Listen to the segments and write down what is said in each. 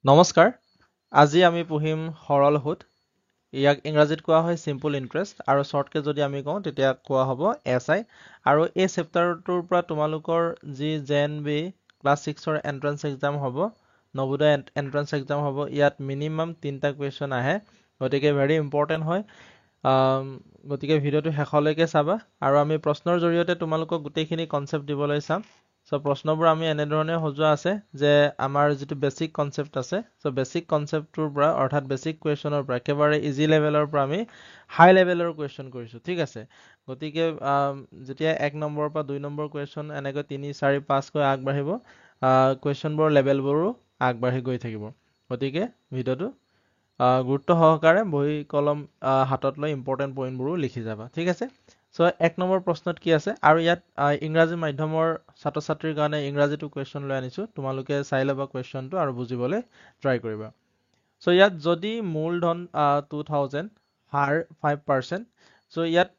নমস্কাৰ আজি আমি পঢ়িম সৰল সুদ ইয়াক ইংৰাজীত কোৱা হয় সিম্পল ইন্টাৰেষ্ট আৰু শৰ্টকে যদি আমি কওঁ তেতিয়া কোৱা হ'ব এসআই আৰু এই চেপ্টাৰটোৰ পৰা তোমালোকৰ যি জেএনবি ক্লাছ 6 ৰ এন্ট্ৰেন্স এক্সাম হ'ব নবোদয় এন্ট্ৰেন্স এক্সাম হ'ব ইয়াত মিনিমাম 3টা কোৱেশ্চন আহে গতিকে ভেৰি ইম্পৰ্টেন্ট হয় গতিকে ভিডিঅ'টো শেষলৈকে চাবা আৰু আমি প্ৰশ্নৰ জৰিয়তে তোমালোকক গোটেইখিনি কনসেপ্ট দিবলৈ চাম সো প্ৰশ্নবোৰ আমি এনেধৰণে সজোৱা আছে যে আমাৰ যেটো বেসিক কনসেপ্ট আছে সো বেসিক কনসেপ্টৰ পৰা অৰ্থাৎ বেসিক কোৱেশ্চনৰ পৰা একেবাৰে ইজি লেভেলৰ পৰা আমি হাই লেভেলৰ কোৱেশ্চন কৰিছো ঠিক আছে গতিকে যেতিয়া 1 নম্বৰ পৰা 2 নম্বৰ কোৱেশ্চন এনেকৈ 3 4 5 কৈ আগবাঢ়িব কোৱেশ্চনবোৰ লেভেলবোৰো আগবাঢ়ি গৈ থাকিব গতিকে ভিডিঅ'টো গুৰুত্ব সহকাৰে বহি কলম হাতত লৈ ইম্পৰ্টেন্ট পইণ্টবোৰো লিখি যাবা ঠিক আছে সো 1 নম্বৰ প্ৰশ্নত কি আছে আৰু ইয়াত ইংৰাজী মাধ্যমৰ ছাত্ৰ ছাত্ৰীৰ কাৰণে ইংৰাজীটো কোৱেশ্চন লৈ আনিছো তোমালোকে চাই লবা কোৱেশ্চনটো আৰু বুজিবলৈ ট্ৰাই কৰিবা সো ইয়াত যদি মূলধন 2000 হাৰ 5% সো ইয়াত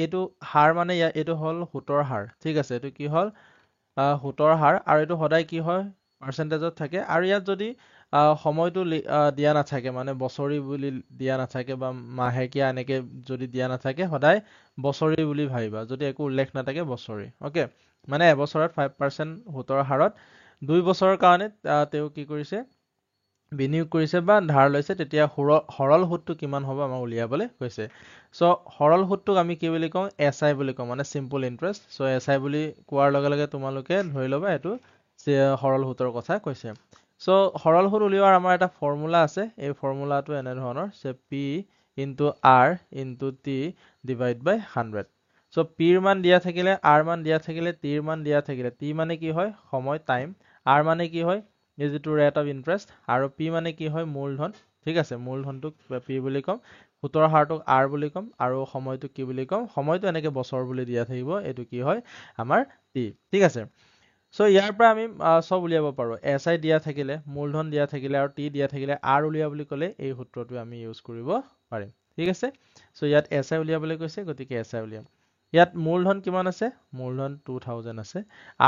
এটো হাৰ মানে এটো হল সুতৰ হাৰ ঠিক আছে এটো কি হল সুতৰ হাৰ আৰু এটো সদায় কি হয় পাৰ্চেন্টেজত থাকে আৰু ইয়াত যদি সময়টো দিয়া নাথাকে মানে বছৰি বুলি দিয়া নাথাকে বা মাহেকীয়া এনেকে যদি দিয়া নাথাকে সদায় বছৰি বুলি ভাবিবা যদি একো উল্লেখ নাথাকে বছৰি ওকে মানে এবছৰত 5% সুতৰ হাৰত 2 বছৰৰ কাৰণে তেওঁ কি কৰিছে বিনিয়োগ কৰিছে বা ধাৰ লৈছে তেতিয়া সৰল সুদটো কিমান হ'ব আমাক উলিয়াবলৈ কৈছে সো সৰল সুদটোক আমি কি বুলি কওঁ এসআই বুলি কওঁ মানে সিম্পল ইন্টাৰেষ্ট সো এসআই বুলি কোৱাৰ লগে লগে তোমালোকে ধৰি লবা এটো সৰল সুদৰ কথা কৈছে সো সৰল সুদ উলিওৱাৰ আমাৰ এটা ফৰ্মুলা আছে এই ফৰ্মুলাটো এনে ধৰণৰ যে p into r into t divide by 100 so p ৰ মান দিয়া থাকিলে r মান দিয়া থাকিলে t ৰ মান দিয়া থাকিলে t মানে কি হয় সময় টাইম r মানে কি হয় is to rate of interest আৰু p মানে কি হয় মূলধন ঠিক আছে মূলধনটোক p বুলি কম সুতৰ হাৰটোক r বুলি কম আৰু সময়টো কি বুলি কম সময়টো এনেকে বছৰ বুলি দিয়া থাকিব এটো কি হয় আমাৰ t ঠিক আছে সো ইয়াৰ পৰা আমি সব উলিয়াব পাৰো এসআই দিয়া থাকিলে মূলধন দিয়া থাকিলে আৰু t দিয়া থাকিলে r উলিয়া বুলি ক'লে এই সূত্ৰটো আমি ইউজ কৰিব পাৰিম ঠিক আছে সো ইয়াত এসআই উলিয়াবলৈ কৈছে গতিকে এসআই উলিয়াম ইয়াত মূলধন কিমান আছে মূলধন 2000 আছে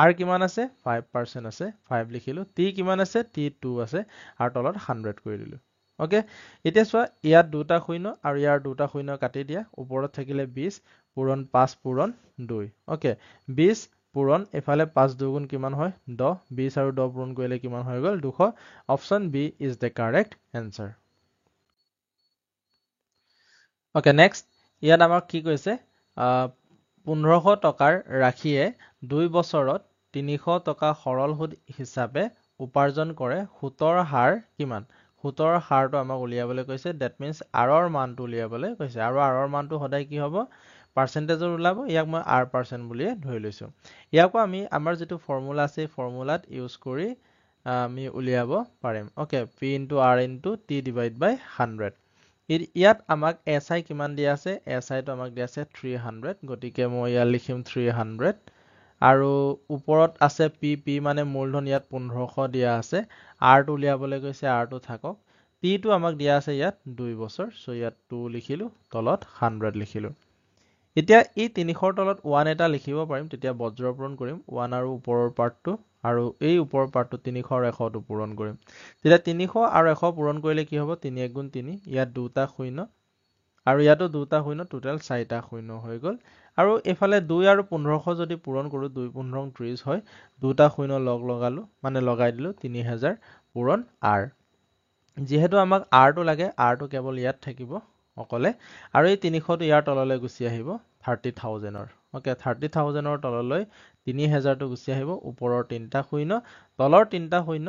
r কিমান আছে 5% আছে 5 লিখিলো t কিমান আছে t 2 আছে আৰু তলত 100 কৰি দিলো ওকে এতিয়া চোৱা ইয়াত দুটা শূন্য আৰু ইয়াৰ দুটা শূন্য কাটি দিয়া ওপৰত থাকিলে 20 পূৰণ 5 পূৰণ 2 ওকে 20 পূৰণ এফালে 5 দুগুণ কিমান হয় 10 20 আৰু 10 পূৰণ কৰিলে কিমান হৈ গল 200 option B is the correct answer okay next ইয়াত আমাক কি কৈছে 1500 টকাৰ ৰাখিয়ে 2 বছৰত 300 টকা সৰল সুদ হিচাপে উপাৰ্জন কৰে সুতৰ হাৰ কিমান সুতৰ হাৰটো আমাক উলিয়াবলৈ কৈছে দ্যাট মিন্স r ৰ মানটো উলিয়াবলৈ কৈছে আৰু r ৰ মানটো সদায় কি হ'ব পাৰ্চেন্টেজৰ ওলাব ইয়াক মই r% বুলিয়ে ধৰি লৈছো ইয়াকো আমি আমাৰ যেটো ফৰ্মুলা আছে ফৰ্মুলাত ইউজ কৰি আমি উলিয়াব পাৰিম ওকে p * r * t / 100 ইয়াত আমাক এসআই কিমান দিয়া আছে এসআই টো আমাক দিয়া আছে 300 গতিকে মই ইয়াত লিখিম 300 আৰু ওপৰত আছে p মানে মূলধন ইয়াত 1500 দিয়া আছে r টো উলিয়াবলৈ গৈছে r টো থাকক t টো আমাক দিয়া আছে ইয়াত 2 বছৰ সো ইয়াত 2 লিখিলো তলত 100 লিখিলো এতিয়া এই 300 তলত 1 এটা লিখিব পাৰিম তেতিয়া বজ্ৰপূৰণ কৰিম 1 আৰু ওপৰৰ পাৰ্টটো আৰু এই ওপৰৰ পাৰ্টটো 300 আৰু 100 টো পূৰণ কৰিম তেতিয়া 300 আৰু 100 পূৰণ কৰিলে কি হ'ব 3 * 3 ইয়াত দুটা শূন্য আৰু ইয়াতো দুটা শূন্য টোটাল 4টা শূন্য হৈ গল আৰু এফালে 2 আৰু 1500 যদি পূৰণ কৰো 2 15 30 হয় দুটা শূন্য লগ লগালো মানে লগাই দিলো 3000 পূৰণ r যেহেতু আমাক r টো লাগে r টো কেৱল ইয়াত থাকিব অকলে আৰু এই 300 টো ইয়াৰ তললৈ গুচি আহিব 30000 ৰ ওকে 30000 ৰ তললৈ 3000 টো গুচি আহিব ওপৰৰ তিনটা শূন্য তলৰ তিনটা শূন্য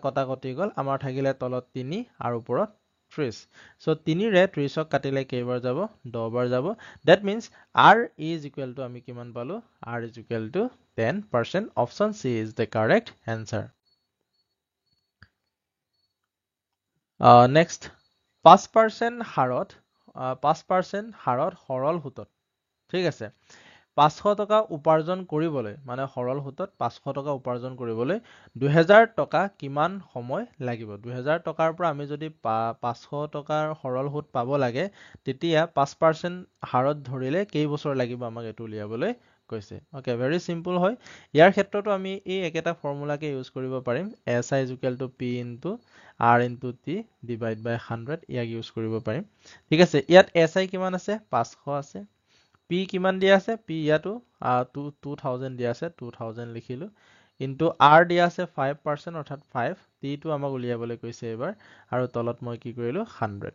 কটা কটি গল আমাৰ থাকিলে তলত 3 আৰু ওপৰত 30 সো 3 ৰে 30 ক কাটিলে কেইবাৰ যাব 10 বাৰ যাব that means r is equal to আমি কিমান পালো r is equal to 10% option C is the correct answer next 5% হাৰত 5% হাৰত সৰল সুতত ঠিক আছে 500 টকা উপাৰ্জন কৰিবলৈ মানে সৰল সুতত 500 টকা উপাৰ্জন কৰিবলৈ 2000 টকা কিমান সময় লাগিব 2000 টকাৰ পৰা আমি যদি 500 টকাৰ সৰল সুত পাব লাগে তেতিয়া 5% হাৰত ধৰিলে কেই বছৰ লাগিব আমাক এটো উলিয়াবলৈ কৈছে ওকে ভেৰি সিম্পল হয় ইয়াৰ ক্ষেত্ৰতো আমি এই একেটা ফৰ্মুলাকে ইউজ কৰিব পাৰিম SI is equal to P into R into T divide by 100 ইয়াক ইউজ কৰিব পাৰিম ঠিক আছে ইয়াত SI কিমান আছে 500 আছে P কিমান দিয়া আছে P ইয়াতো 2000 দিয়া আছে 2000 লিখিলো into R দিয়া আছে 5% অৰ্থাৎ 5 T টো আমাক উলিয়াবলৈ কৈছে এবাৰ আৰু তলত মই কি কৰিলো 100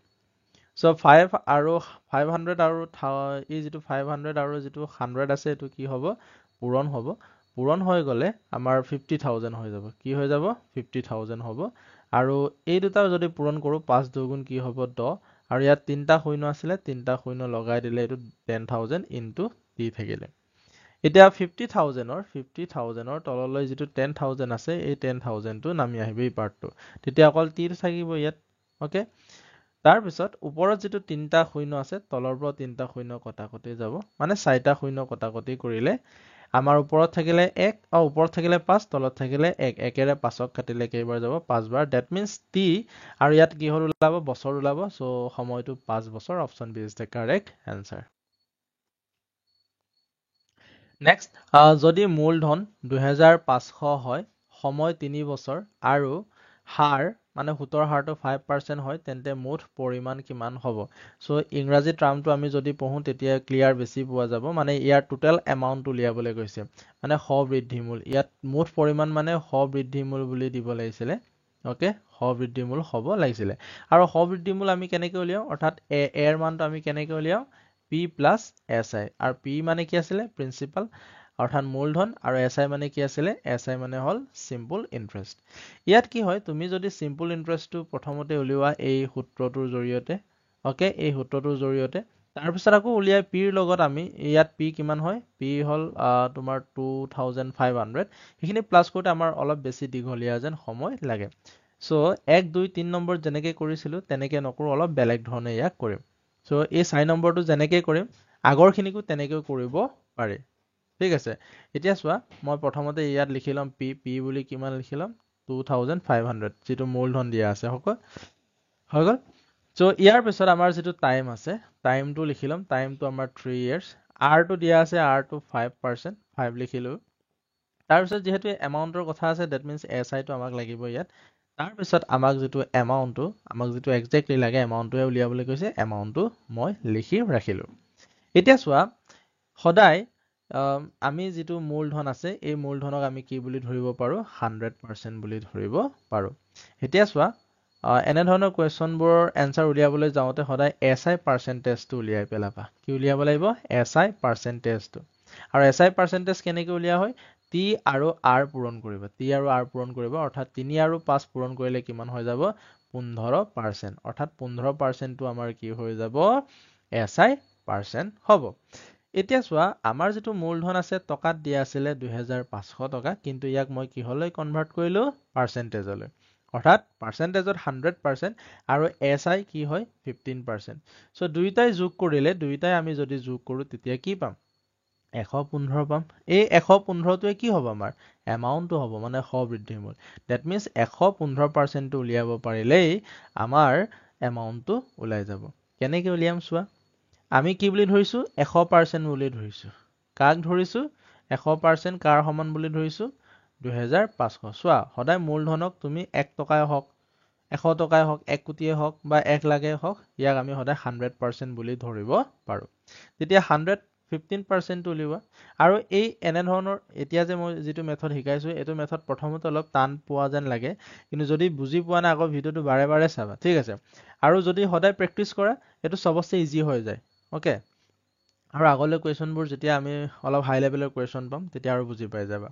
So 5 আৰু 500 আৰু এই যেটো 500 আৰু যেটো 100 আছে এটো কি হ'ব পূৰণ হৈ গলে আমাৰ 50000 হৈ যাব কি হৈ যাব 50000 হ'ব আৰু এই দুটা যদি পূৰণ কৰো 5 দুগুণ কি হ'ব 10 আৰু ইয়াত তিনটা শূন্য আছিল তিনটা শূন্য লগাই দিলে এটো 10000 into t থাকিলে এতিয়া 50000 ৰ তললৈ যেটো 10000 আছে এই 10000 টো নামি আহিব এই পাৰ্টটো তেতিয়া অকল t থাকিব ইয়াত ওকে তাৰ পিছত ওপৰত যেটো তিনটা শূন্য আছে তলৰ পৰা তিনটা শূন্য কটাকটি যাব মানে চাৰিটা শূন্য কটাকটি কৰিলে আমাৰ ওপৰত থাকিলে 1 আৰু ওপৰত থাকিলে 5 তলত থাকিলে 1 একেৰে 5ক কাটিলে কেইবাৰ যাব 5 বাৰ দ্যাট মিন্স t আৰু ইয়াত কি হল ওলাব বছৰ ওলাব সো সময়টো 5 বছৰ option B is the correct answer next যদি মূলধন 2500 হয় সময় 3 বছৰ আৰু হাৰ মানে সুতৰ হাৰটো 5% হয় তেন্তে মুঠ পৰিমাণ কিমান হ'ব সো ইংৰাজী টাৰ্মটো আমি যদি পঢ়ো তেতিয়া ক্লিয়াৰ বেছি পোৱা যাব মানে ইয়াৰ টোটাল এমাউন্ট উলিয়াবলৈ গৈছে মানে হ বৃদ্ধিমূল ইয়াত মুঠ পৰিমাণ মানে হ বৃদ্ধিমূল বুলি দিব লাগিছিল ওকে হ বৃদ্ধিমূল হ'ব লাগিছিল আৰু হ বৃদ্ধিমূল আমি কেনেকৈ উলিয়াও অৰ্থাৎ এ এৰ মানটো আমি কেনেকৈ উলিয়াও P plus SI আৰু P মানে কি আছিলে প্ৰিন্সিপাল অৰ্থাৎ মূলধন আৰু SI মানে কি আছিলে SI মানে হল সিম্পল ইন্টাৰেষ্ট ইয়াত কি হয় তুমি যদি সিম্পল ইন্টাৰেষ্টটো প্ৰথমতে উলিওৱা এই সূত্ৰটোৰ জৰিয়তে ওকে এই সূত্ৰটোৰ জৰিয়তে তাৰ পিছত আকৌ উলিয়াই P ৰ লগত আমি ইয়াত P কিমান হয় P হল তোমাৰ 2500 এইখিনি প্লাস কৰোতে আমাৰ অলপ বেছি দীঘলীয়া যেন সময় লাগে সো 1 2 3 নম্বৰ যেনেকৈ কৰিছিলো তেনেকৈ নকৰো অলপ বেলেগ ধৰণে ইয়াক কৰিম সো এই 4 নম্বৰটো যেনেকৈ কৰিম আগৰখিনিকো তেনেকৈ কৰিব পাৰে ঠিক আছে এতিয়া চোৱা মই প্ৰথমতে ইয়াত লিখি লম P বুলি কিমান লিখি লম 2500 যেটো মূলধন দিয়া আছে হৈ গল সো ইয়াৰ পিছত আমাৰ যেটো টাইম আছে টাইমটো লিখি লম টাইমটো আমাৰ 3 ইয়াৰ্স R টো দিয়া আছে R টো 5% 5 লিখিলো তাৰ পিছত যেহেতু এমাউন্টৰ কথা আছে দ্যাট মিন্স SI টো আমাক লাগিব ইয়াত তাৰ পিছত আমাক যেটো এমাউন্টটো আমাক যেটো এক্স্যাক্টলি লাগে এমাউন্টটোৱে উলিয়াবলৈ কৈছে এমাউন্টটো মই লিখি ৰাখিলো এতিয়া চোৱা সদায় আমি যেটো মূলধন আছে এই মূলধনক আমি কি বুলি ধৰিব পাৰো 100% বুলি ধৰিব পাৰো এতিয়া চোৱা এনে ধৰণৰ কোৱেশ্চনবোৰৰ এনসাৰ উলিয়াবলৈ যাওতে সদায় SI পাৰ্চেন্টেজটো উলিয়াই পেলাবা কি উলিয়াব লাগিব SI পাৰ্চেন্টেজটো আৰু SI পাৰ্চেন্টেজ কেনেকৈ উলিয়া হয় T আৰু R পূৰণ কৰিব T আৰু R পূৰণ কৰিব অৰ্থাৎ 3 আৰু 5 পূৰণ কৰিলে কিমান হৈ যাব 15% অৰ্থাৎ 15% টো আমাৰ কি হৈ যাব SI পাৰ্চেন্ট হ'ব এতিয়া চোৱা আমাৰ যেটো মূলধন আছে টকাত দিয়া আছিল 2500 টকা কিন্তু ইয়াক মই কিহলৈ কনভাৰ্ট কৰিলো পাৰ্চেন্টেজলৈ অৰ্থাৎ পাৰ্চেন্টেজত 100% আৰু SI কি হয় 15% সো দুইটাই যোগ কৰিলে দুইটাই আমি যদি যোগ কৰো তেতিয়া কি পাম 115 পাম এই 115 টোৱে কি হ'ব আমাৰ এমাউন্টটো হ'ব মানে হ বৃদ্ধিমূল দ্যাট মিন্স 115% টো উলিয়াব পাৰিলেই আমাৰ এমাউন্টটো ওলাই যাব কেনেকৈ উলিয়াম চোৱা আমি কি বুলি ধৰিছো 100% বুলি ধৰিছো কাক ধৰিছো 100% কাৰ সমান বুলি ধৰিছো 2500 চোৱা সদায় মূলধনক তুমি 1 টকাই হওক 100 টকাই হওক 1 কোটিয়ে হওক বা 1 লাখে হওক ইয়াক আমি সদায় 100% বুলি ধৰিব পাৰো তেতিয়া 115% উলিওৱা আৰু এই এনে ধৰণৰ এতিয়া যে মই যেটো মেথড শিকাইছো এটো মেথড প্ৰথমতে অলপ টান পোৱা যেন লাগে কিন্তু যদি বুজি পোৱা না আকৌ ভিডিওটো বাৰে বাৰে চাবা ঠিক আছে আৰু যদি সদায় প্ৰেক্টিস কৰা এটো সবচে ইজি হৈ যায় ওকে আৰু আগলৈ কোৱেশ্চনবোৰ যেতিয়া আমি অলপ হাই লেভেলৰ কোৱেশ্চন পাম তেতিয়া আৰু বুজি পাই যাবা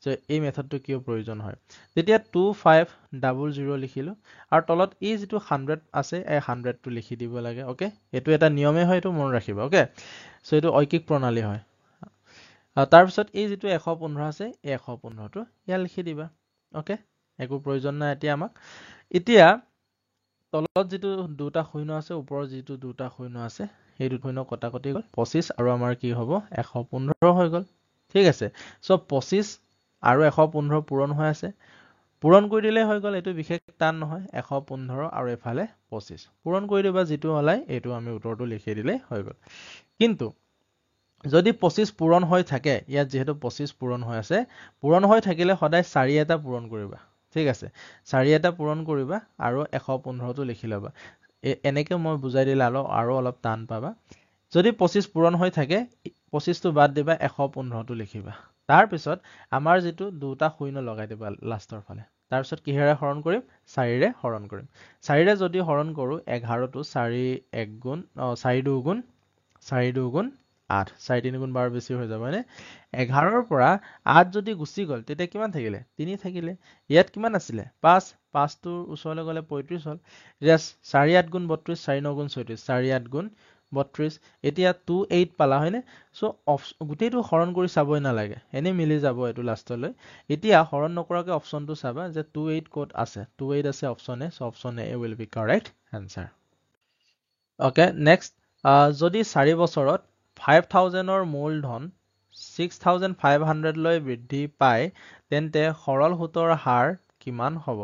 সো এই মেথডটো কিয় প্ৰয়োজন হয় তেতিয়া 2500 লিখিলো আৰু তলত এই যেটো 100 আছে এই 100 টো লিখি দিব লাগে ওকে এটো এটা নিয়মে হয় এটো মন ৰাখিবা ওকে সো এটো ঐকিক প্ৰণালী হয় তাৰ পিছত এই যেটো 115 আছে এই 115 টো ইয়া লিখি দিবা ওকে একো প্ৰয়োজন নাই এতিয়া আমাক এতিয়া তলত যেটো দুটা শূন্য আছে ওপৰত যেটো দুটা শূন্য আছে এই দুটা শূন্য কটাকটি গল 25 আৰু আমাৰ কি হ'ব 115 হৈ গল ঠিক আছে সো 25 আৰু 115 পূৰণ হৈ আছে পূৰণ কৰি দিলে হৈ গল এটো বিশেষ টান নহয় 115 আৰু এফালে 25 পূৰণ কৰি দিবা যেটো হলাই এটো আমি উত্তৰটো লিখি দিলে হৈ গল কিন্তু যদি 25 পূৰণ হৈ থাকে, ইয়াত যিহেতু 25 পূৰণ হৈ আছে, পূৰণ হৈ থাকিলে সদায় 4 এটা পূৰণ কৰিবা। ঠিক আছে, 4 এটা পূৰণ কৰিবা আৰু 115টো লিখি ল'বা। এনেকে মই বুজাই দিলে আৰু অলপ টান পাবা। যদি 25 পূৰণ হৈ থাকে, 25টো বাদ দিবা, 115টো লিখিবা। তাৰপিছত আমাৰ যিটো দুটা শূন্য লগাই দিবা লাষ্টৰ ফালে। তাৰপিছত কিহেৰে হৰণ কৰিম? 4ৰে হৰণ কৰিম। 4ৰে যদি হৰণ কৰোঁ, 11টো 4 2 গুণ 8, 4 3 গুণ 12 বেছি হৈ যাব হয়নে? 11ৰ পৰা 8 যদি গুচি গ'ল, তেতিয়া কিমান থাকিলে? 3 থাকিলে। ইয়াত কিমান আছিলে? 5, 5টোৰ ওচৰলৈ গ'লে 35 হ'ল। এতিয়া 4 8 গুণ 32, 4 9 গুণ 36, 4 8 গুণ 32। এতিয়া 2 8 পালা হয়নে? চ' গোটেইটো হৰণ কৰি চাবই নালাগে, এনেই মিলি যাব এইটো লাষ্টলৈ। এতিয়া হৰণ নকৰাকৈ অপশ্যনটো চাবা যে 2 8 ক'ত আছে? 2 8 আছে option A, so' option A will be correct answer. Okay, next, যদি 4 বছৰত 5,000ৰ মূলধন 6,500 লৈ বৃদ্ধি পায়, তেন্তে সৰল সুতৰ হাৰ কিমান হ'ব?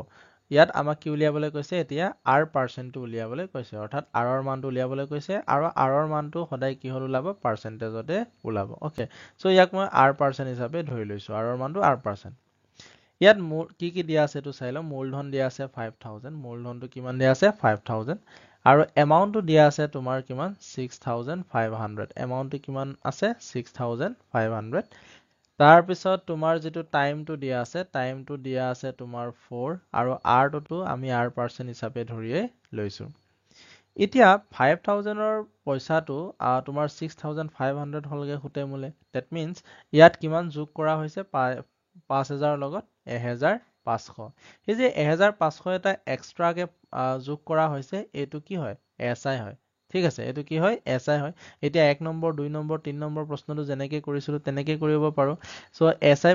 ইয়াত আমাক কি উলিয়াবলৈ কৈছে? এতিয়া আৰ পাৰ্চেণ্টটো উলিয়াবলৈ কৈছে, অৰ্থাৎ আৰৰ মানটো উলিয়াবলৈ কৈছে, আৰু আৰৰ মানটো সদায় কিহত ওলাব? পাৰ্চেণ্টেজতে ওলাব। অ'কে, চ' ইয়াক মই আৰ পাৰ্চেণ্ট হিচাপে ধৰি লৈছো, আৰৰ মানটো আৰ পাৰ্চেণ্ট। ইয়াত কি দিয়া আছে এইটো চাই লওঁ। মূলধন দিয়া আছে 5,000, মূলধনটো কিমান দিয়া আছে? 5,000, আৰু এমাউণ্টটো দিয়া আছে তোমাৰ কিমান? 6,500, এমাউণ্টটো কিমান আছে? 6,500। তাৰপিছত তোমাৰ যিটো টাইমটো দিয়া আছে, টাইমটো দিয়া আছে তোমাৰ 4, আৰু আৰটোতো আমি আৰ পাৰ্চেণ্ট হিচাপে ধৰিয়ে লৈছো। এতিয়া 5,000ৰ পইচাটো তোমাৰ 6,500 হ'লগে সুতে মোলে। ডেট মিনছ ইয়াত কিমান যোগ কৰা হৈছে? 5,000ৰ লগত 1,500। এই যে 1,500 এটা এক্সট্ৰাকে যোগ কৰা হৈছে, এইটো কি হয়? এছআই হয়। ঠিক আছে, এইটো কি হয়? এছআই হয়। এতিয়া 1 নম্বৰ, 2 নম্বৰ, 3 নম্বৰ প্ৰশ্নটো যেনেকে কৰিছিলো তেনেকে কৰিব পাৰো। চ' এছআই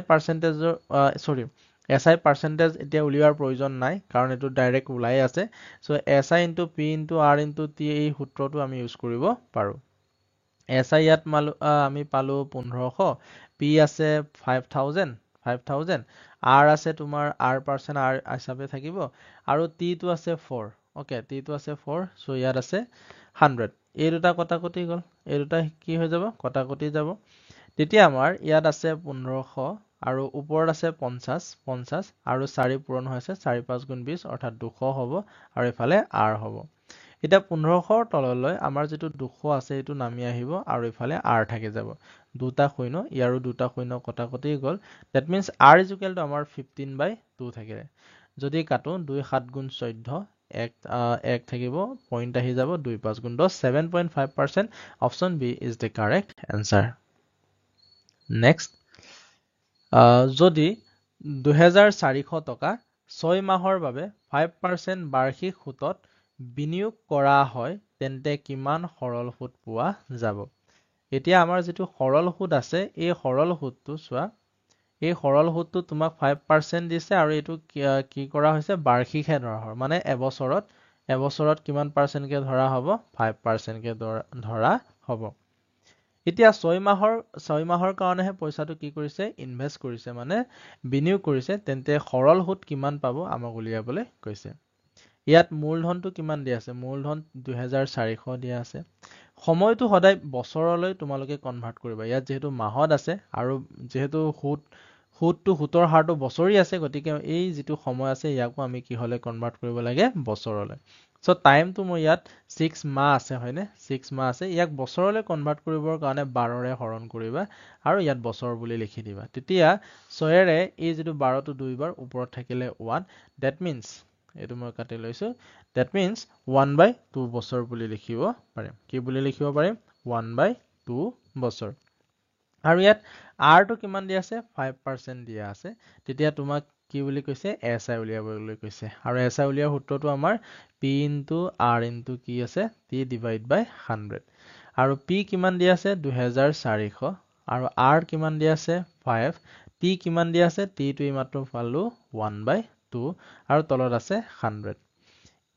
পাৰ্চেণ্টেজ এতিয়া উলিওৱাৰ প্ৰয়োজন নাই, কাৰণ এইটো ডাইৰেক্ট ওলাই আছে। চ' S I into P into R into T, এই সূত্ৰটো আমি ইউজ কৰিব পাৰো। এছআই ইয়াত আমি পালো 1500, পি আছে 5,000, আৰ আছে তোমাৰ আৰ পাৰ্চেণ্ট আৰ হিচাপে থাকিব, আৰু টিটো আছে 4। অ'কে, টিটো আছে 4, চ' ইয়াত আছে 100। এই দুটা কটাকটি গ'ল, এই দুটা কি হৈ যাব? কটাকটি যাব। তেতিয়া আমাৰ ইয়াত আছে 1500, আৰু ওপৰত আছে 50, আৰু 4 পূৰণ হৈ আছে, 4 5 গুণ 20, অৰ্থাৎ 200 হ'ব, আৰু এইফালে আৰ হ'ব। এতিয়া 1500ৰ তললৈ আমাৰ যিটো 200 আছে এইটো নামি আহিব, আৰু এইফালে আৰ থাকি যাব। দুটা শূন্য, ইয়াৰো দুটা শূন্য কটাকটি গ'ল। That means R equal to আমাৰ 15/2 থাকিলে। যদি কাটো, 2 7 গুণ 14, 1 থাকিব, পইণ্ট আহি যাব, 2 5 গুণ 10, 7.5%। Option B is the correct answer. Next, যদি 2,400 টকা 6 মাহৰ বাবে 5% বাৰ্ষিক সুতত বিনিয়োগ কৰা হয়, তেন্তে কিমান সৰল সুত পোৱা যাব? এতিয়া আমাৰ যিটো সৰল সুত আছে, এই সৰল সুতটো চোৱা, এই সৰল সুতটো তোমাক 5% দিছে, আৰু এইটো কি কৰা হৈছে? বাৰ্ষিকহে ধৰা হয়, মানে এবছৰত কিমান পাৰ্চেণ্টকে ধৰা হ'ব? 5%কে ধৰা হ'ব। এতিয়া 6 মাহৰ কাৰণেহে পইচাটো কি কৰিছে? ইনভেষ্ট কৰিছে, মানে বিনিয়োগ কৰিছে। তেন্তে সৰল সুত কিমান পাব আমাক উলিয়াবলৈ কৈছে। ইয়াত মূলধনটো কিমান দিয়া আছে? মূলধন 2,400 দিয়া আছে। সময়টো সদায় বছৰলৈ তোমালোকে কনভাৰ্ট কৰিবা। ইয়াত যিহেতু মাহত আছে, আৰু যিহেতু সুতৰ হাৰটো বছৰি আছে, গতিকে এই যিটো সময় আছে ইয়াকো আমি কিহলে কনভাৰ্ট কৰিব লাগে? বছৰলৈ। চ' টাইমটো মই ইয়াত 6 মাহ আছে হয়নে? 6 মাহ আছে। ইয়াক বছৰলৈ কনভাৰ্ট কৰিবৰ কাৰণে 12ৰে হৰণ কৰিবা, আৰু ইয়াত বছৰ বুলি লিখি দিবা। তেতিয়া 6ৰে এই যিটো 12টো 2 বাৰ ওপৰত থাকিলে 1, ডেট মিনছ এইটো মই কাটি লৈছো, ডেট মিনছ 1/2 বছৰ বুলি লিখিব পাৰিম। কি বুলি লিখিব পাৰিম? 1/2 বছৰ। আৰু ইয়াত আৰটো কিমান দিয়া আছে? 5% দিয়া আছে। তেতিয়া তোমাক কি বুলি কৈছে? এছআই উলিয়াবলৈ কৈছে। আৰু এছআই উলিওৱাৰ সূত্ৰটো আমাৰ পি ইনটু আৰ ইনটু কি আছে? টি ডিভাইড বাই 100। আৰু পি কিমান দিয়া আছে? 2,400, আৰু আৰ কিমান দিয়া আছে? 5। টি কিমান দিয়া আছে? টিটো এইমাত্ৰ পালো 1/2, আৰু তলত আছে 100।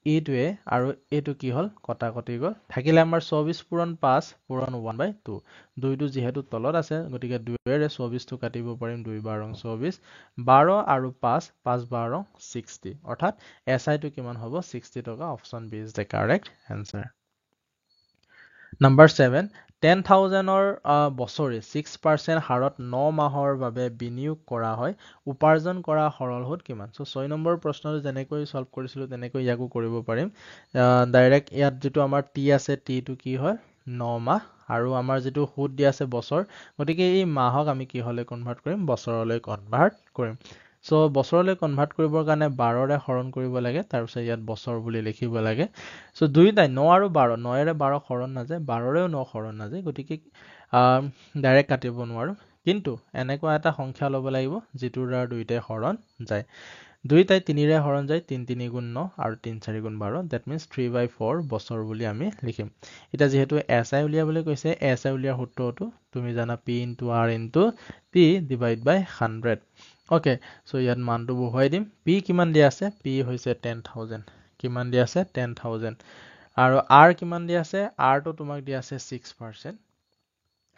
এইটোৱে, আৰু এইটো কি হ'ল? কটাকটি গ'ল। থাকিলে আমাৰ 24 পূৰণ 5 পূৰণ 1/2। 2টো যিহেতু তলত আছে, গতিকে 2ৰে 24টো কাটিব পাৰিম, 2 12 24, 12 আৰু 5, 5 12 60, অৰ্থাৎ এছআইটো কিমান হ'ব? 60 টকা। Option B is the correct answer. Number 7, 10,000-ৰ বছৰি 6% হাৰত 9 মাহৰ বাবে বিনিয়োগ কৰা হয়, উপাৰ্জন কৰা সৰল সুদ কিমান? So 6 নম্বৰ প্ৰশ্নটো যেনেকৈ সলভ কৰিছিলো তেনেকৈ ইয়াকো কৰিব পাৰিম। ডাইৰেক্ট ইয়াত যিটো আমাৰ টি আছে, টিটো কি হয় 9 মাহ, আৰু আমাৰ যিটো সুদ দিয়া আছে বছৰ, গতিকে এই মাহক আমি কিহলৈ কনভাৰ্ট কৰিম? বছৰলৈ কনভাৰ্ট কৰিম। So বছৰলৈ কনভাৰ্ট কৰিবৰ কাৰণে 12ৰে হৰণ কৰিব লাগে, তাৰপিছত ইয়াত বছৰ বুলি লিখিব লাগে। So দুইটাই 9 আৰু 12, 9ৰে 12 হৰণ নাযায়, 12ৰেও 9 হৰণ নাযায়, গতিকে ডাইৰেক্ট কাটিব নোৱাৰো, কিন্তু এনেকুৱা এটা সংখ্যা ল'ব লাগিব যিটোৰ দ্বাৰা দুইটাই হৰণ যায়। দুইটাই 3ৰে হৰণ যায়, 3 3 গুণ 9 আৰু 3 4 গুণ 12, that means 3/4 বছৰ বুলি আমি লিখিম। এতিয়া যিহেতু SI উলিয়াবলৈ কৈছে, SI উলিয়াৰ সূত্ৰটো তুমি জানা, P into R into P divide by 100। Okay, চ' ইয়াত মানটো বহুৱাই দিম। P কিমান দিয়া আছে? P হৈছে 10,000। কিমান দিয়া আছে? 10,000। আৰু R কিমান দিয়া আছে? R টো তোমাক দিয়া আছে 6%।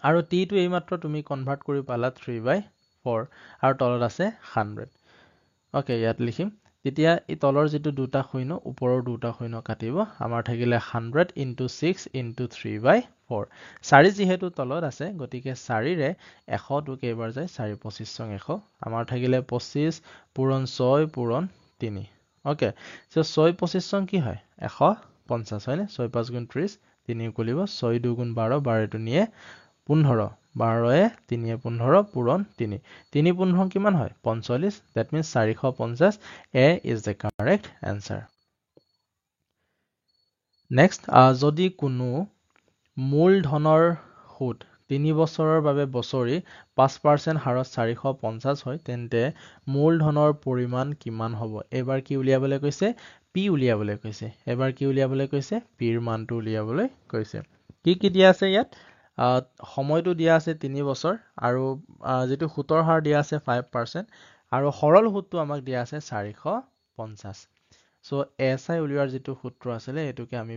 আৰু T টো এইমাত্ৰ তুমি কনভাৰ্ট কৰি পালা 3/4, আৰু তলত আছে 100। অ'কে, ইয়াত লিখিম। তেতিয়া এই তলৰ যিটো দুটা শূন্য, ওপৰৰ দুটা শূন্য কাটিব, আমাৰ থাকিলে 100 into 6 into 3/4। 4 যিহেতু তলত আছে, গতিকে 4ৰে 100টো কেইবাৰ যায়? 4 25 চং 100, আমাৰ থাকিলে 25 পূৰণ 6 পূৰণ 3। অ'কে, চ' 6 25 চং কি হয়? 150, হয়নে? 6 5 গুণ 30, 3 উকলিব, 6 2 গুণ 12, 12 2 15, 12 3 15 পূৰণ 3, 3 15 কিমান হয়? 45, that means 450। A is the correct answer. Next, যদি কোনো মূলধনৰ সুদ 3 বছৰৰ বাবে বছৰি 5% হাৰত 450 হয়, তেন্তে মূলধনৰ পৰিমাণ কিমান হ'ব? এবাৰ কি উলিয়াবলৈ কৈছে? P উলিয়াবলৈ কৈছে। এবাৰ কি উলিয়াবলৈ কৈছে? P ৰ মানটো উলিয়াবলৈ কৈছে। কি কি দিয়া আছে ইয়াত? সময়টো দিয়া আছে 3 বছৰ, আৰু যিটো সুতৰ হাৰ দিয়া আছে 5%, আৰু সৰল সুদটো আমাক দিয়া আছে 450। চ' SI উলিওৱাৰ যিটো সূত্ৰ আছিলে, এইটোকে আমি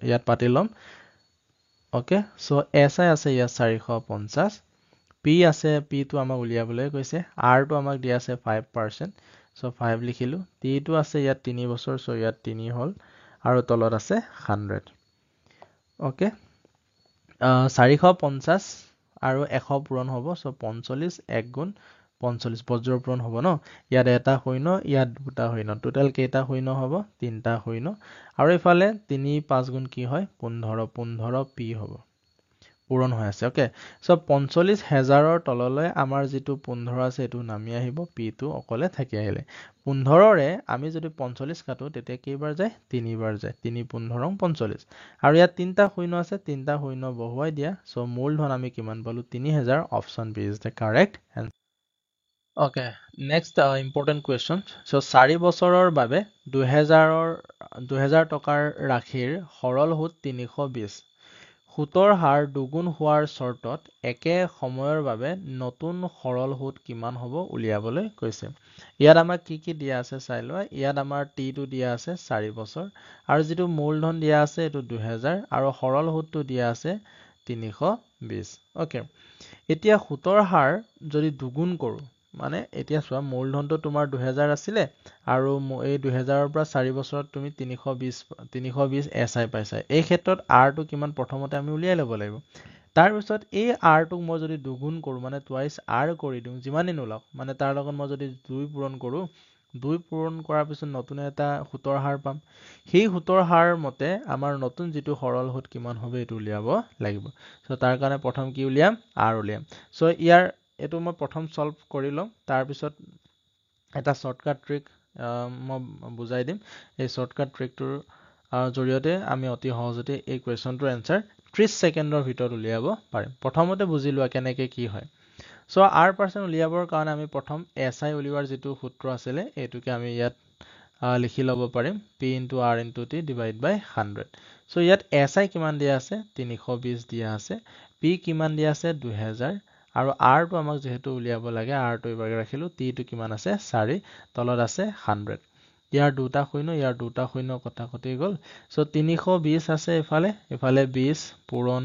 ইয়াত পাতি ল'ম। অ'কে, চ' SI আছে ইয়াত 450, P আছে, P টো আমাক উলিয়াবলৈ কৈছে, R টো আমাক দিয়া আছে 5%, চ' 5 লিখিলো, T টো আছে ইয়াত 3 বছৰ, চ' ইয়াত 3 হ'ল, আৰু তলত আছে 100। অ'কে, 450 আৰু 100 পূৰণ হ'ব, চ' 45 1 গুণ 45 বজ্ৰ পূৰণ হ'ব ন। ইয়াত এটা শূন্য, ইয়াত দুটা শূন্য, টোটেল কেইটা শূন্য হ'ব? 3টা শূন্য, আৰু এইফালে 3 5 গুণ কি হয়? 15, 15 P হ'ব, পূৰণ হৈ আছে। অ'কে, চ' 45,000ৰ তললৈ আমাৰ যিটো 15 আছে এইটো নামি আহিব, P টো অকলে থাকি আহিলে। 15ৰে আমি যদি 45 কাটো, তেতিয়া কেইবাৰ যায়? 3 বাৰ যায়, 3 15 45, আৰু ইয়াত 3টা শূন্য আছে, 3টা শূন্য বহুৱাই দিয়া, চ' মূলধন আমি কিমান পালো? 3,000। Option B is the correct answer. Okay, next important question. চ' 4 বছৰৰ বাবে 2000 টকাৰ ৰাশিৰ সৰল সুদ 320। সুতৰ হাৰ দুগুণ হোৱাৰ চৰ্তত একে সময়ৰ বাবে নতুন সৰল সুদ কিমান হ'ব উলিয়াবলৈ কৈছে। ইয়াত আমাক কি কি দিয়া আছে চাই লোৱা। ইয়াত আমাৰ T টো দিয়া আছে 4 বছৰ, আৰু যিটো মূলধন দিয়া আছে এইটো 2000, আৰু সৰল সুদটো দিয়া আছে 320। অ'কে, এতিয়া সুতৰ হাৰ যদি দুগুণ কৰোঁ, মানে এতিয়া চোৱা, মূলধনটো তোমাৰ 2000 আছিলে, আৰু এই 2000ৰ পৰা 4 বছৰত তুমি 320 SI পাইছা। এই ক্ষেত্ৰত R টো কিমান প্ৰথমতে আমি উলিয়াই ল'ব লাগিব। তাৰপিছত এই R টোক মই যদি দুগুণ কৰোঁ, মানে টুৱাইচ R কৰি দিওঁ, যিমানেই নোলাওক, মানে তাৰ লগত মই যদি 2 পূৰণ কৰোঁ, 2 পূৰণ কৰাৰ পিছত নতুন এটা সুতৰ হাৰ পাম। সেই সুতৰ হাৰ মতে আমাৰ নতুন যিটো সৰল সুদ কিমান হ'ব এইটো উলিয়াব লাগিব। চ' তাৰ কাৰণে প্ৰথম কি উলিয়াম? R উলিয়াম। চ' এইটো মই প্ৰথম চল্ভ কৰি ল'ম, তাৰপিছত এটা শ্বৰ্টকাট ট্ৰিক মই বুজাই দিম। এই শ্বৰ্টকাট ট্ৰিকটোৰ জৰিয়তে আমি অতি সহজতে এই কুৱেশ্যনটোৰ এনচাৰ 30 ছেকেণ্ডৰ ভিতৰত উলিয়াব পাৰিম। প্ৰথমতে বুজি লোৱা কেনেকে কি হয়। চ' R% উলিয়াবৰ কাৰণে আমি প্ৰথম SI উলিওৱাৰ যিটো সূত্ৰ আছিলে, এইটোকে আমি ইয়াত লিখি ল'ব পাৰিম, P into R into T divide by 100। চ' ইয়াত SI কিমান দিয়া আছে? 320 দিয়া আছে। P কিমান দিয়া আছে? 2000, আৰু R টো আমাক যিহেতু উলিয়াব লাগে, R টো এইভাগে ৰাখিলো, T টো কিমান আছে? 4, তলত আছে 100। ইয়াৰ দুটা শূন্য কটাকটি গ'ল সো 320 আছে এফালে 20 পূৰণ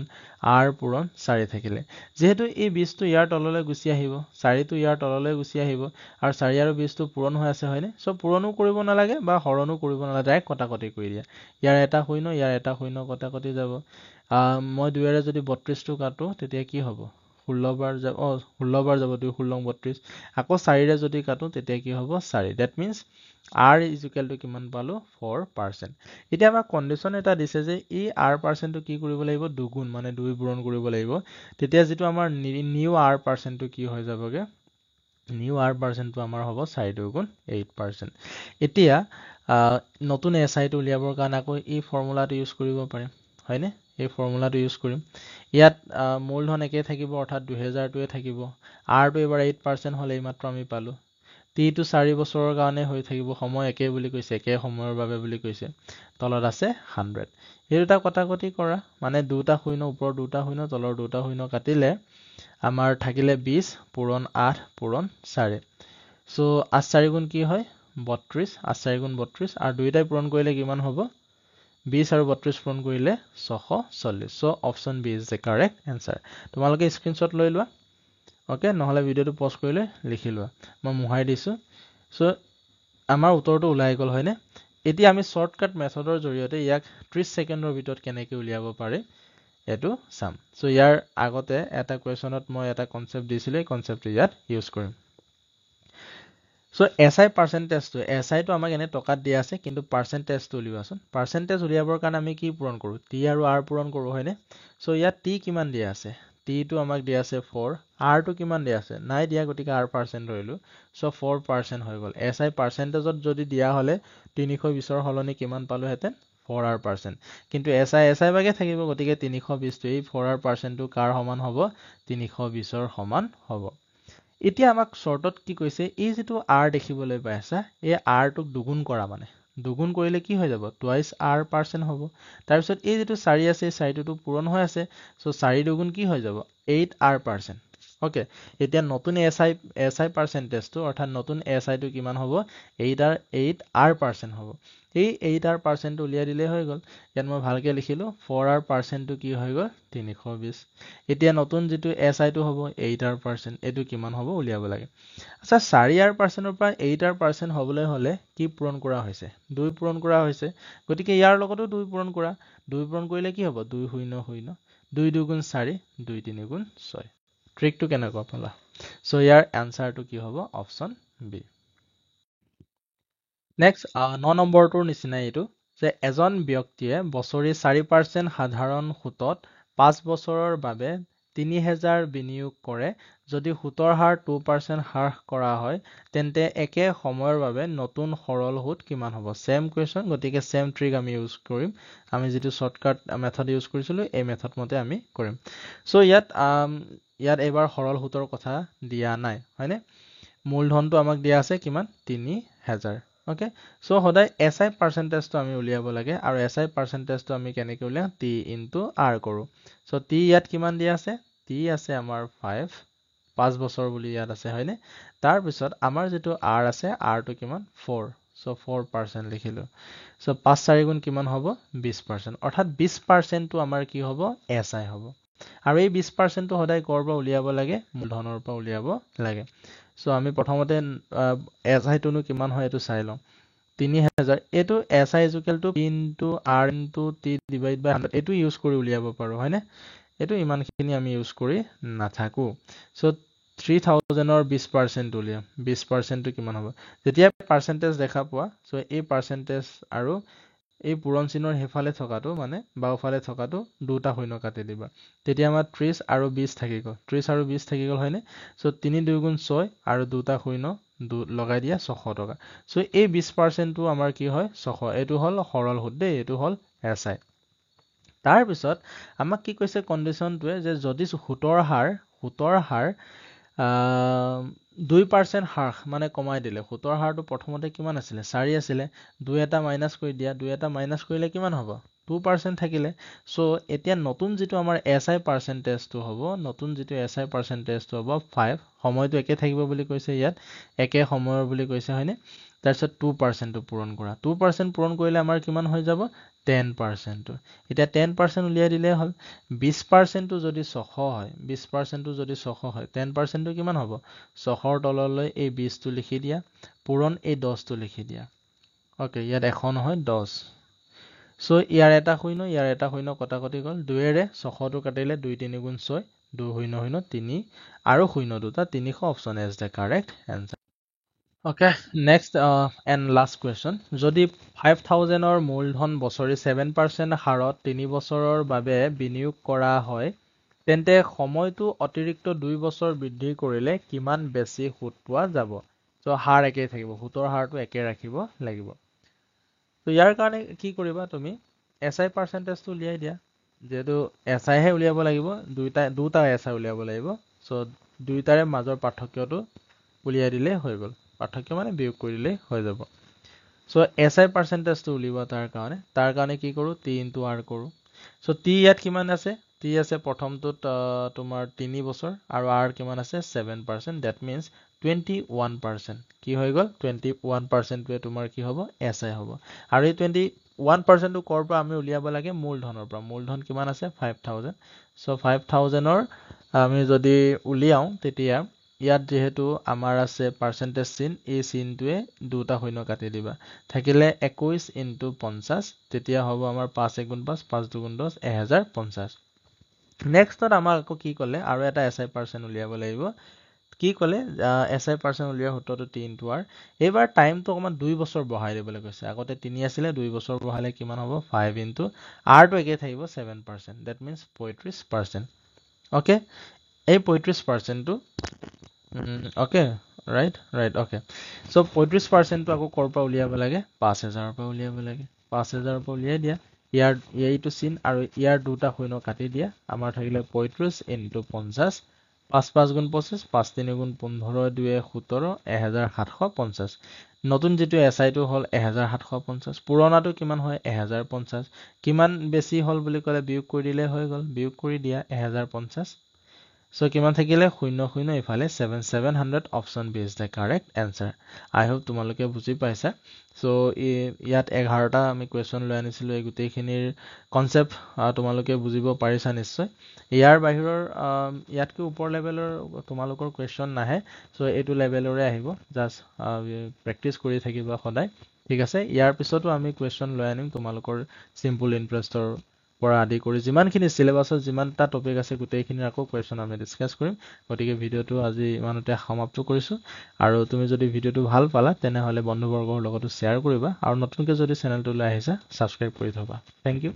r পূৰণ 4 থাকিলে যেহেতু এই 20 টো ইয়াৰ তললৈ গুচি আহিব 4 টো ইয়াৰ তললৈ গুচি আহিব আৰু 4 আৰু 20 টো পূৰণ হৈ আছে হয়নে সো পূৰণো কৰিব নালাগে বা হৰণো কৰিব নালাগে ডাইৰেক্ট কটাকটি কৰি দিয়া ইয়াৰ এটা শূন্য কটাকটি যাব মই 2 এৰে যদি 32 টো কাটো তেতিয়া কি হ'ব 16 বাৰ যাব 16 বাৰ যাব 2 16 32 আকৌ 4 ৰে যদি কাটো তেতিয়া কি হ'ব 4 that means r is equal to কিমান পালো 4% এতিয়া আমাৰ কন্ডিশন এটা দিছে যে এই r% টো কি কৰিব লাগিব দুগুণ মানে 2 পূৰণ কৰিব লাগিব তেতিয়া যেটো আমাৰ নিউ r% টো কি হৈ যাবগে নিউ r% টো আমাৰ হ'ব 4 দুগুণ 8% এতিয়া নতুন si টো উলিয়াবৰ কাৰণে আকৌ এই ফৰ্মুলাটো ইউজ কৰিব পাৰিম হয়নে এই ফৰ্মুলাটো ইউজ কৰিম ইয়াত মূলধন একে থাকিব অৰ্থাৎ 2000 টোৱে থাকিব r টো এবাৰ 8% হলে এইমাত্ৰ আমি পালো t টো 4 বছৰৰ কাৰণে হৈ থাকিব সময় একে বুলি কৈছে একে সময়ৰ বাবে বুলি কৈছে তলত আছে 100 এই দুটা কটাকটি কৰা মানে দুটা শূন্য ওপৰ দুটা শূন্য তলৰ দুটা শূন্য কাটিলে আমাৰ থাকিলে 20 পূৰণ 8 পূৰণ 4 সো 8 4 গুণ কি হয় 32 8 4 গুণ 32 আৰু দুইটাই পূৰণ কৰিলে কিমান হ'ব 20 আৰু 32 পূৰণ কৰিলে 640 so option B is the correct answer তোমালোকে স্ক্ৰিনশ্বট লৈ লোৱা ওকে নহলে ভিডিওটো পজ কৰিলে লিখি লোৱা মই মুহাই দিছো সো আমাৰ উত্তৰটো ওলাই গল হয়নে এতিয়া আমি শৰ্টকাট মেথডৰ জৰিয়তে ইয়াক 30 সেকেন্ডৰ ভিতৰত কেনেকৈ উলিয়াব পাৰে এটো সাম সো ইয়াৰ আগতে এটা কোৱেশ্চনত মই এটা কনসেপ্ট দিছিলো এই কনসেপ্টটো ইয়াত ইউজ কৰিম সো SI পার্সেন্টেজ টো SI টো আমাক এনে টকাত দিয়া আছে কিন্তু পার্সেন্টেজ টো উলিয়াছোন পার্সেন্টেজ উলিয়াবৰ কাৰণে আমি কি পূৰণ কৰো t আৰু r পূৰণ কৰো হয়নে সো ইয়াত t কিমান দিয়া আছে t টো আমাক দিয়া আছে 4 r টো কিমান দিয়া আছে নাই দিয়া গতিকে r% ধৰিলো সো 4% হৈ গল SI পাৰ্সেন্টেজত যদি দিয়া হলে 320 ৰ হলনি কিমান পালো হেতেন 4% কিন্তু SI ভাগে থাকিব গতিকে 320 টো এই 4% টো কাৰ সমান হ'ব 320 ৰ সমান হ'ব এতিয়া আমাক শৰ্টত কি কৈছে এই যেটো r দেখিবলৈ পাইছা এই r টোক দুগুণ কৰা মানে দুগুণ কৰিলে কি হৈ যাব টুৱাইস r% হ'ব তাৰ পিছত এই যেটো 4 আছে 4 টো পূৰণ হৈ আছে সো 4 দুগুণ কি হৈ যাব 8r% ওকে এতিয়া নতুন SI পার্সেন্টেজ টো অৰ্থাৎ নতুন SI টো কিমান হ'ব 8r% হ'ব এই 8r% টো উলিয়াই দিলে হৈ গল ইয়াত মই ভালকে লিখিলো 4r% টো কি হৈ গল 320 এতিয়া নতুন যেটো SI টো হ'ব 8r% এটো কিমান হ'ব উলিয়াব লাগে আচ্ছা 4r% ৰ পৰা 8r% হ'বলৈ হলে কি পূৰণ কৰা হৈছে 2 পূৰণ কৰা হৈছে গতিকে ইয়াৰ লগতো 2 পূৰণ কৰা 2 পূৰণ কৰিলে কি হ'ব 2 শূন্য শূন্য 2 দুগুণ 4 2 3 গুণ 6 ট্ৰিকটো কেনেকুৱা পালা সো ইয়াৰ আনসাৰটো কি হ'ব অপচন বি নেক্সট 9 নম্বৰটোৰ নিচিনা এইটো যে এজন ব্যক্তিয়ে বছৰি 4% সাধাৰণ সুতত 5 বছৰৰ বাবে 3000 বিনিয়োগ কৰে যদি সুতৰ হাৰ 2% হ্ৰাস কৰা হয় তেন্তে একে সময়ৰ বাবে নতুন সৰল সুত কিমান হ'ব সেম কোৱেশ্চন গতিকে সেম ট্ৰিক আমি ইউজ কৰিম আমি যেটো শৰ্টকাট মেথড ইউজ কৰিছিলো এই মেথড মতে আমি কৰিম সো ইয়াত এবাৰ সৰল সুতৰ কথা দিয়া নাই হয়নে মূলধনটো আমাক দিয়া আছে কিমান 3000 ওকে সো সদায় SI পার্সেন্টেজ টো আমি উলিয়াব লাগে আৰু SI পাৰ্সেন্টেজ টো আমি কেনেকৈ উলিয়াম t into r কৰো সো t ইয়াত কিমান দিয়া আছে t আছে আমাৰ 5 বছৰ বুলি ইয়াত আছে হয়নে তাৰ পিছত আমাৰ যেটো r আছে r টো কিমান 4 সো 4% লিখিলো সো 5 4 গুণ কিমান হ'ব 20% অৰ্থাৎ 20% টো আমাৰ কি হ'ব SI হ'ব আৰু এই 20% টো সদায় কৰ পৰা উলিয়াব লাগে মূলধনৰ পৰা উলিয়াব লাগে সো আমি প্ৰথমতে SI টোনো কিমান হয় এটো চাই লওঁ 3000 এটো SI is equal to p into r into t divided by 100 এটো ইউজ কৰি উলিয়াব পাৰো হয়নে এটো ইমানখিনি আমি ইউজ কৰি নাথাকো সো 3000 ৰ 20% উলিয়াম 20% টো কিমান হ'ব যেতিয়া পাৰ্সেন্টেজ দেখা পোৱা সো এই পাৰ্সেন্টেজ আৰু এই পূৰণ চিহ্নৰ হেফালে থকাটো মানে বাওফালে থকাটো দুটা শূন্য কাটি দিবা তেতিয়া আমাৰ 30 আৰু 20 থাকি গল 30 আৰু 20 থাকি গল হয়নে সো 3 2 গুণ 6 আৰু দুটা শূন্য লগাই দিয়া 600 টকা সো এই 20% টো আমাৰ কি হয় 600 এটো হল সৰল সুত দেই এটো হল SI তাৰ পিছত আমাক কি কৈছে কন্ডিশনটোৱে যে যদি সুতৰ হাৰ 2% হ্ৰাস মানে কমাই দিলে সুতৰ হাৰটো প্ৰথমতে কিমান আছিল 4 আছিল 2 এটা মাইনাস কৰি দিয়া 2 এটা মাইনাস কৰিলে কিমান হ'ব 2% থাকিলে সো এতিয়া নতুন যেটো আমাৰ SI পার্সেন্টেজ টো হ'ব নতুন যেটো SI পার্সেন্টেজ টো হ'ব 5 সময়টো একে থাকিব বুলি কৈছে ইয়াত একে সময়ৰ বুলি কৈছে হয়নে তাৰপিছত 2% পূৰণ কৰা 2% পূৰণ কৰিলে আমাৰ কিমান হৈ যাব 10%। এতিয়া 10% উলিয়াই দিলে হ'ল 20% যদি 600 হয় 20% যদি 600 হয় 10% কিমান হ'ব 600ৰ তললৈ এই 20টো লিখি দিয়া পূৰণ এই 10টো লিখি দিয়া ওকে ইয়াত 100 নহয় 10 সো ইয়াৰ এটা শূন্য ইয়াৰ এটা শূন্য কটাকটি গ'ল 2ৰে 600টো কাটিলে 2 3 গুণ 6 2 শূন্য শূন্য 3 আৰু শূন্য দুটা 300 option is the correct answer Okay, next and last question. যদি 5,000ৰ মূলধন বছৰি 7% হাৰত 3 বছৰৰ বাবে বিনিয়োগ কৰা হয়, তেন্তে সময়টো অতিৰিক্ত 2 বছৰ বৃদ্ধি কৰিলে কিমান বেছি সুদ পোৱা যাব? So হাৰ একেই থাকিব, সুদৰ হাৰটো একে ৰাখিব লাগিব। So ইয়াৰ কাৰণে কি কৰিবা তুমি? SI পাৰ্চেন্টেজটো উলিয়াই দিয়া। যেহেতু SI হে উলিয়াব লাগিব, দুটা SI উলিয়াব লাগিব। So দুইটাৰে মাজৰ পাৰ্থক্যটো উলিয়াই দিলে হৈ গ'ল। পাৰ্থক্য মানে বিয়োগ কৰি দিলে হৈ যাব। সো SI পাৰ্চেন্টেজটো উলিয়াব তাৰ কাৰণে কি কৰোঁ T into R কৰোঁ। সো T ইয়াত কিমান আছে? T আছে প্ৰথমটোত তোমাৰ 3 বছৰ আৰু R কিমান আছে 7%, that means 21%। কি হৈ গ'ল 21%টোৱে তোমাৰ কি হ'ব SI হ'ব। আৰু এই 21%টো ক'ৰ পৰা আমি উলিয়াব লাগে মূলধনৰ পৰা। মূলধন কিমান আছে 5,000। সো 5,000ৰ আমি যদি উলিয়াও তেতিয়া ইয়াত যেহেতু আমাৰ আছে পাৰ্চেন্টেজ চিন এই চিনটোৱে দুটা শূন্য কাটি দিবা থাকিলে 21 into 50 তেতিয়া হ'ব আমাৰ 5 গুণ 5 5 দুগুণ 10 1050 নেক্সটত আমাৰ আকৌ কি ক'লে আৰু এটা SI পাৰ্চেন্ট উলিয়াব লাগিব কি ক'লে SI পাৰ্চেন্ট উলিওৱাৰ সূত্ৰটো T into R এইবাৰ টাইমটো অকমান 2 বছৰ বঢ়াই দিবলৈ কৈছে আগতে 3 আছিলে 2 বছৰ বঢ়ালে কিমান হ'ব 5 into R টো একে থাকিব 7%, that means 35%। ওকে এই 35%টো okay right okay so 35%টো আকৌ ক'ৰ পৰা উলিয়াব লাগে 5,000ৰ পৰা উলিয়াব লাগে 5,000ৰ পৰা উলিয়াই দিয়া ইয়াৰ এইটো চিন আৰু ইয়াৰ দুটা শূন্য কাটি দিয়া আমাৰ থাকিলে 35 into 50 5 5 গুণ 25 5 3 গুণ 15 2 17 1750 নতুন যেটো SI টো হ'ল 1750 পুৰণাটো কিমান হয় 1050 কিমান বেছি হ'ল বুলি ক'লে বিয়োগ কৰি দিলে হৈ গ'ল বিয়োগ কৰি দিয়া 1050 So কিমান থাকিলে 00 ইফালে 700 option B is the correct answer I hope তোমালোকে বুজি পাইছা সো ইয়াত 11টা আমি কোৱেশ্চন লৈ আনিছিলো এই গোটেইখিনিৰ কনসেপ্ট তোমালোকে বুজিব পাৰিছা নিশ্চয় ইয়াৰ বাহিৰৰ ইয়াতকৈ ওপৰ লেভেলৰ তোমালোকৰ কোৱেশ্চন নাহে সো এইটো লেভেলৰে আহিব জাস্ট প্ৰেক্টিছ কৰি থাকিবা সদায় ঠিক আছে ইয়াৰ পিছতো আমি কোৱেশ্চন লৈ আনিম তোমালোকৰ সিম্পল ইন্টাৰেষ্টৰ পৰা আদি কৰি যিমানখিনি সিলেবাসৰ যিমানটা টপিক আছে গোটেইখিনি আকৌ কোৱেশ্চন আমি ডিসকাস কৰিম গতিকে ভিডিওটো আজি ইমানতে সমাপ্ত কৰিছো আৰু তুমি যদি ভিডিওটো ভাল পালা তেনেহলে বন্ধুবৰ্গৰ লগতো শেয়াৰ কৰিবা আৰু নতুনকৈ যদি চেনেলটোলৈ আহিছা সাবস্ক্ৰাইব কৰি থবা থ্যাংক ইউ